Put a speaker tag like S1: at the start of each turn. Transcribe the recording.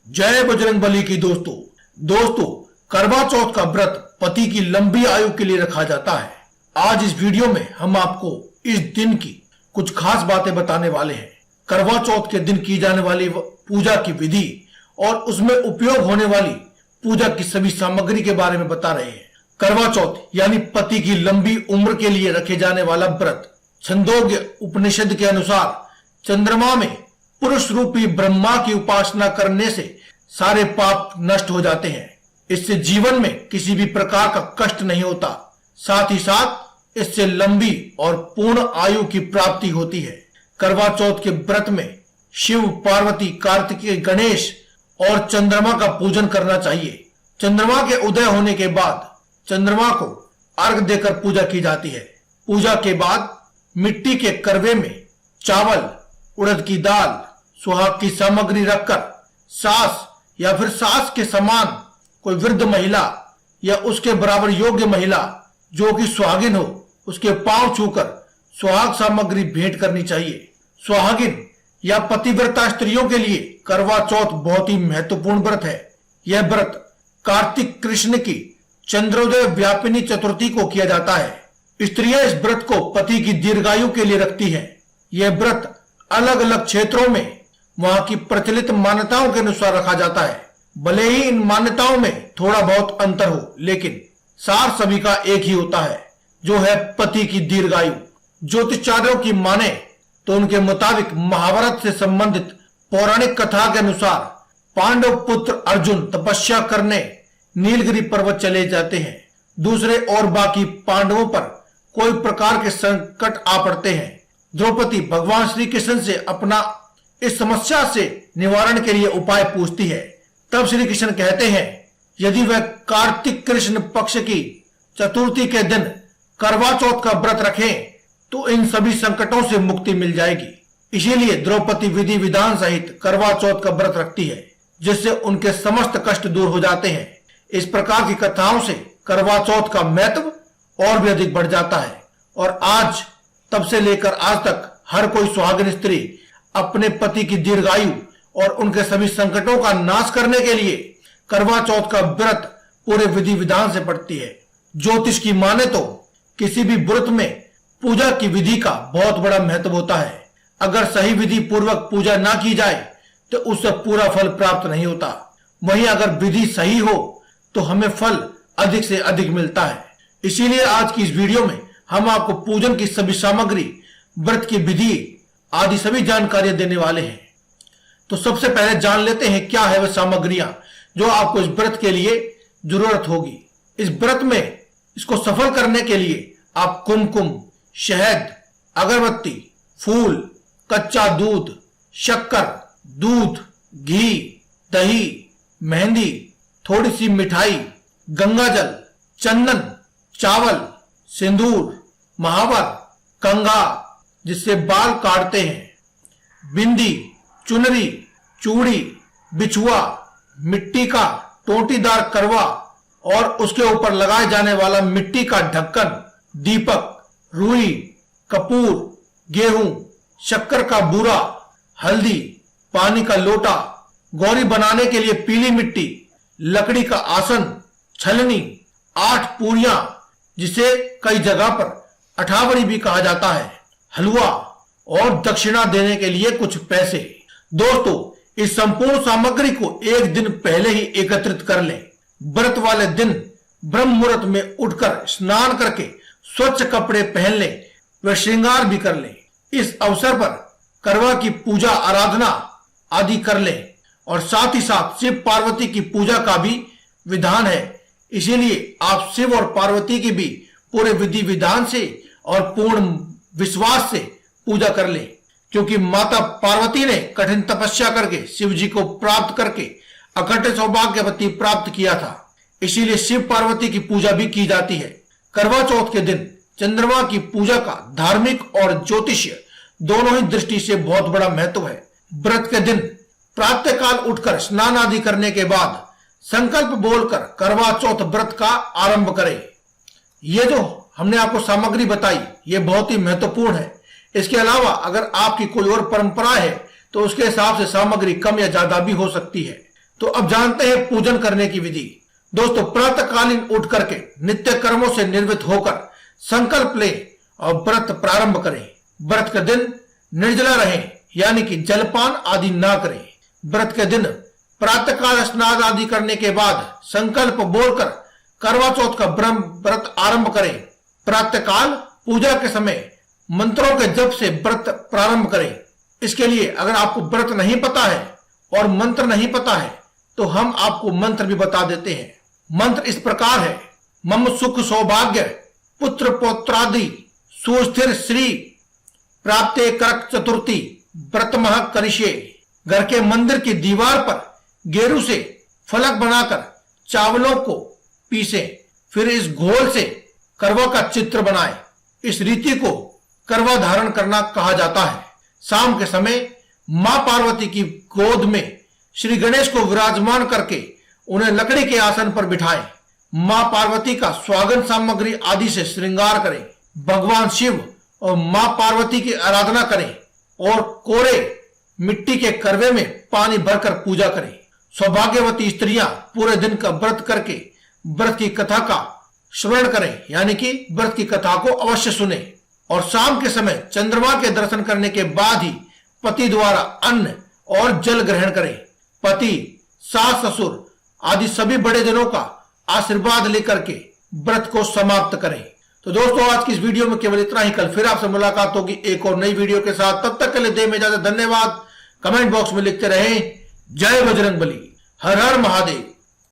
S1: जय बजरंगबली की दोस्तों करवा चौथ का व्रत पति की लंबी आयु के लिए रखा जाता है। आज इस वीडियो में हम आपको इस दिन की कुछ खास बातें बताने वाले हैं। करवा चौथ के दिन की जाने वाली पूजा की विधि और उसमें उपयोग होने वाली पूजा की सभी सामग्री के बारे में बता रहे हैं। करवा चौथ यानी पति की लंबी उम्र के लिए रखे जाने वाला व्रत। छंदोग्य उपनिषद के अनुसार चंद्रमा में पुरुष रूपी ब्रह्मा की उपासना करने से सारे पाप नष्ट हो जाते हैं। इससे जीवन में किसी भी प्रकार का कष्ट नहीं होता, साथ ही साथ इससे लंबी और पूर्ण आयु की प्राप्ति होती है। करवा चौथ के व्रत में शिव, पार्वती, कार्तिकेय, गणेश और चंद्रमा का पूजन करना चाहिए। चंद्रमा के उदय होने के बाद चंद्रमा को अर्घ देकर पूजा की जाती है। पूजा के बाद मिट्टी के करवे में चावल, उड़द की दाल, सुहाग की सामग्री रखकर सास या फिर सास के समान कोई वृद्ध महिला या उसके बराबर योग्य महिला जो कि सुहागिन हो, उसके पांव छूकर सुहाग सामग्री भेंट करनी चाहिए। सुहागिन या पतिव्रता स्त्रियों के लिए करवा चौथ बहुत ही महत्वपूर्ण व्रत है। यह व्रत कार्तिक कृष्ण की चंद्रोदय व्यापिनी चतुर्थी को किया जाता है। स्त्रियां इस व्रत को पति की दीर्घायु के लिए रखती हैं। यह व्रत अलग अलग क्षेत्रों में वहां की प्रचलित मान्यताओं के अनुसार रखा जाता है। भले ही इन मान्यताओं में थोड़ा बहुत अंतर हो, लेकिन सार सभी का एक ही होता है, जो है पति की दीर्घायु। ज्योतिषाचार्यों की माने तो उनके मुताबिक महाभारत से संबंधित पौराणिक कथा के अनुसार पांडव पुत्र अर्जुन तपस्या करने नीलगिरी पर्वत चले जाते हैं। दूसरे और बाकी पांडवों पर कोई प्रकार के संकट आ पड़ते हैं। द्रौपदी भगवान श्री कृष्ण से अपना इस समस्या से निवारण के लिए उपाय पूछती है। तब श्री कृष्ण कहते हैं, यदि वह कार्तिक कृष्ण पक्ष की चतुर्थी के दिन करवा चौथ का व्रत रखें तो इन सभी संकटों से मुक्ति मिल जाएगी। इसीलिए द्रौपदी विधि विधान सहित करवा चौथ का व्रत रखती है, जिससे उनके समस्त कष्ट दूर हो जाते हैं। इस प्रकार की कथाओं से करवा चौथ का महत्व और भी अधिक बढ़ जाता है और आज तब से लेकर आज तक हर कोई सुहागिन स्त्री अपने पति की दीर्घायु और उनके सभी संकटों का नाश करने के लिए करवा चौथ का व्रत पूरे विधि विधान से पड़ती है। ज्योतिष की माने तो किसी भी व्रत में पूजा की विधि का बहुत बड़ा महत्व होता है। अगर सही विधि पूर्वक पूजा ना की जाए तो उससे पूरा फल प्राप्त नहीं होता। वहीं अगर विधि सही हो तो हमें फल अधिक से अधिक मिलता है। इसीलिए आज की इस वीडियो में हम आपको पूजन की सभी सामग्री, व्रत की विधि आदि सभी जानकारियां देने वाले हैं। तो सबसे पहले जान लेते हैं क्या है वह सामग्रियां जो आपको इस व्रत के लिए जरूरत होगी। इस व्रत में इसको सफल करने के लिए आप कुमकुम, शहद, अगरबत्ती, फूल, कच्चा दूध, शक्कर, दूध, घी, दही, मेहंदी, थोड़ी सी मिठाई, गंगाजल, चंदन, चावल, सिंदूर, महावर, कंघा जिससे बाल काटते हैं, बिंदी, चुनरी, चूड़ी, बिछुआ, मिट्टी का टोटीदार करवा और उसके ऊपर लगाए जाने वाला मिट्टी का ढक्कन, दीपक, रुई, कपूर, गेहूं, शक्कर का बूरा, हल्दी, पानी का लोटा, गौरी बनाने के लिए पीली मिट्टी, लकड़ी का आसन, छलनी, 8 पूरियां जिसे कई जगह पर अठावड़ी भी कहा जाता है, हलवा और दक्षिणा देने के लिए कुछ पैसे। दोस्तों, इस संपूर्ण सामग्री को एक दिन पहले ही एकत्रित कर लें। व्रत वाले दिन ब्रह्म मुहूर्त में उठकर स्नान करके स्वच्छ कपड़े पहन लें व श्रृंगार भी कर लें। इस अवसर पर करवा की पूजा आराधना आदि कर लें और साथ ही साथ शिव पार्वती की पूजा का भी विधान है। इसीलिए आप शिव और पार्वती की भी पूरे विधि विधान से और पूर्ण विश्वास से पूजा कर ले, क्योंकि माता पार्वती ने कठिन तपस्या करके शिव जी को प्राप्त करके अखंड सौभाग्यवती प्राप्त किया था। इसीलिए शिव पार्वती की पूजा भी की जाती है। करवा चौथ के दिन चंद्रमा की पूजा का धार्मिक और ज्योतिषीय दोनों ही दृष्टि से बहुत बड़ा महत्व है। व्रत के दिन प्रातः काल उठकर स्नान आदि करने के बाद संकल्प बोलकर करवा चौथ व्रत का आरंभ करें। ये जो हमने आपको सामग्री बताई ये बहुत ही महत्वपूर्ण है। इसके अलावा अगर आपकी कोई और परंपरा है तो उसके हिसाब से सामग्री कम या ज्यादा भी हो सकती है। तो अब जानते हैं पूजन करने की विधि। दोस्तों, प्रातःकालीन उठ करके नित्य कर्मों से निर्वृत्त होकर संकल्प लें और व्रत प्रारंभ करें। व्रत के दिन निर्जला रहें, यानी कि जलपान आदि ना करें। व्रत के दिन प्रातःकाल स्नान आदि करने के बाद संकल्प बोलकर करवा चौथ का ब्रह्म व्रत आरंभ करें। प्रातःकाल पूजा के समय मंत्रों के जप से व्रत प्रारंभ करें। इसके लिए अगर आपको व्रत नहीं पता है और मंत्र नहीं पता है तो हम आपको मंत्र भी बता देते हैं। मंत्र इस प्रकार है: मम सुख सौभाग्य पुत्र पौत्रादि सुस्थिर श्री प्राप्ते करक चतुर्थी व्रतमह करिष्ये। घर के मंदिर की दीवार पर गेरू से फलक बनाकर चावलों को पीसे, फिर इस घोल से करवा का चित्र बनाए। इस रीति को करवा धारण करना कहा जाता है। शाम के समय मां पार्वती की गोद में श्री गणेश को विराजमान करके उन्हें लकड़ी के आसन पर बिठाएं। मां पार्वती का स्वागत सामग्री आदि से श्रृंगार करें। भगवान शिव और मां पार्वती की आराधना करें और कोरे मिट्टी के करवे में पानी भरकर पूजा करें। सौभाग्यवती स्त्रियां पूरे दिन का व्रत करके व्रत की कथा का श्रवण करें, यानी कि व्रत की कथा को अवश्य सुने। और शाम के समय चंद्रमा के दर्शन करने के बाद ही पति द्वारा अन्न और जल ग्रहण करें। पति, सास, ससुर आदि सभी बड़े जनों का आशीर्वाद लेकर के व्रत को समाप्त करें। तो दोस्तों, आज की इस वीडियो में केवल इतना ही। कल फिर आपसे मुलाकात होगी एक और नई वीडियो के साथ। तब तक के लिए दे में इजाजत। धन्यवाद। कमेंट बॉक्स में लिखते रहें जय बजरंगबली, हर हर महादेव।